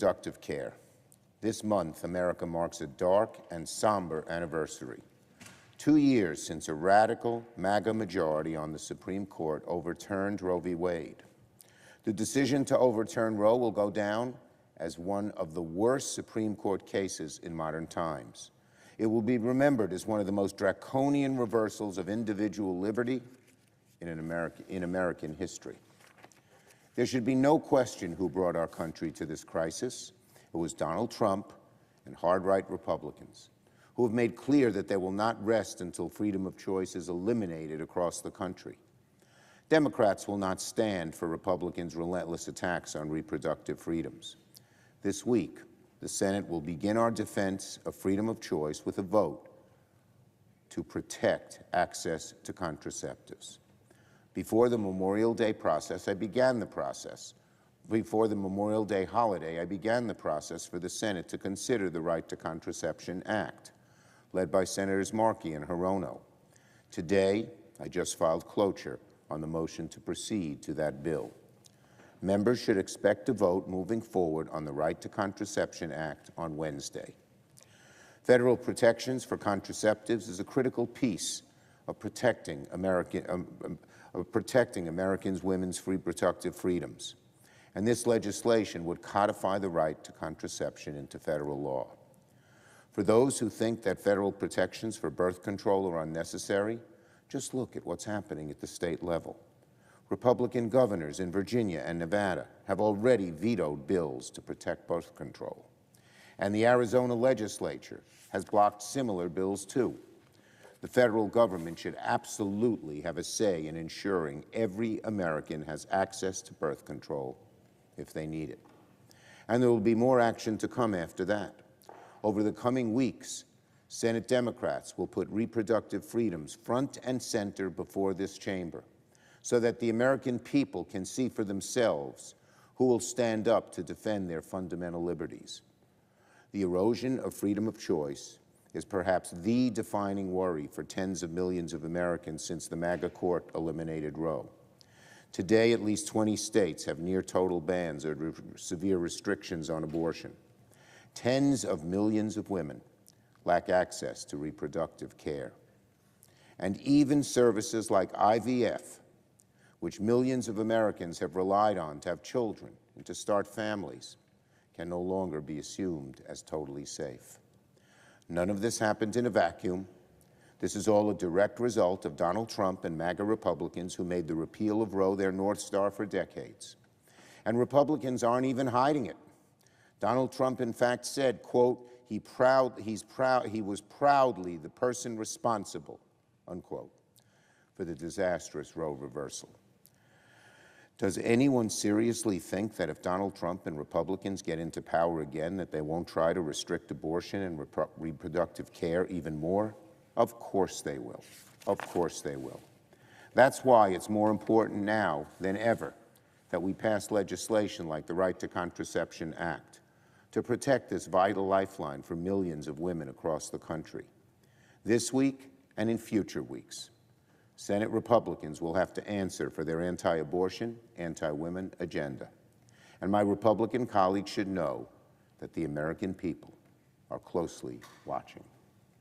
reproductive care. This month, America marks a dark and somber anniversary. 2 years since a radical MAGA majority on the Supreme Court overturned Roe v. Wade. The decision to overturn Roe will go down as one of the worst Supreme Court cases in modern times. It will be remembered as one of the most draconian reversals of individual liberty in American history. There should be no question who brought our country to this crisis. It was Donald Trump and hard-right Republicans, who have made clear that they will not rest until freedom of choice is eliminated across the country. Democrats will not stand for Republicans' relentless attacks on reproductive freedoms. This week, the Senate will begin our defense of freedom of choice with a vote to protect access to contraceptives. Before the Memorial Day process, I began the process. Before the Memorial Day holiday, I began the process for the Senate to consider the Right to Contraception Act, led by Senators Markey and Hirono. Today, I just filed cloture on the motion to proceed to that bill. Members should expect a vote moving forward on the Right to Contraception Act on Wednesday. Federal protections for contraceptives is a critical piece of protecting Americans' women's reproductive freedoms. And this legislation would codify the right to contraception into federal law. For those who think that federal protections for birth control are unnecessary, just look at what's happening at the state level. Republican governors in Virginia and Nevada have already vetoed bills to protect birth control. And the Arizona legislature has blocked similar bills too. The federal government should absolutely have a say in ensuring every American has access to birth control if they need it. And there will be more action to come after that. Over the coming weeks, Senate Democrats will put reproductive freedoms front and center before this chamber so that the American people can see for themselves who will stand up to defend their fundamental liberties. The erosion of freedom of choice is perhaps the defining worry for tens of millions of Americans since the MAGA court eliminated Roe. Today, at least 20 states have near-total bans or severe restrictions on abortion. Tens of millions of women lack access to reproductive care. And even services like IVF, which millions of Americans have relied on to have children and to start families, can no longer be assumed as totally safe. None of this happened in a vacuum. This is all a direct result of Donald Trump and MAGA Republicans who made the repeal of Roe their North Star for decades. And Republicans aren't even hiding it. Donald Trump, in fact, said, quote, he was proudly the person responsible, unquote, for the disastrous Roe reversal. Does anyone seriously think that if Donald Trump and Republicans get into power again, that they won't try to restrict abortion and reproductive care even more? Of course they will. Of course they will. That's why it's more important now than ever that we pass legislation like the Right to Contraception Act to protect this vital lifeline for millions of women across the country. This week and in future weeks, Senate Republicans will have to answer for their anti-abortion, anti-women agenda. And my Republican colleagues should know that the American people are closely watching.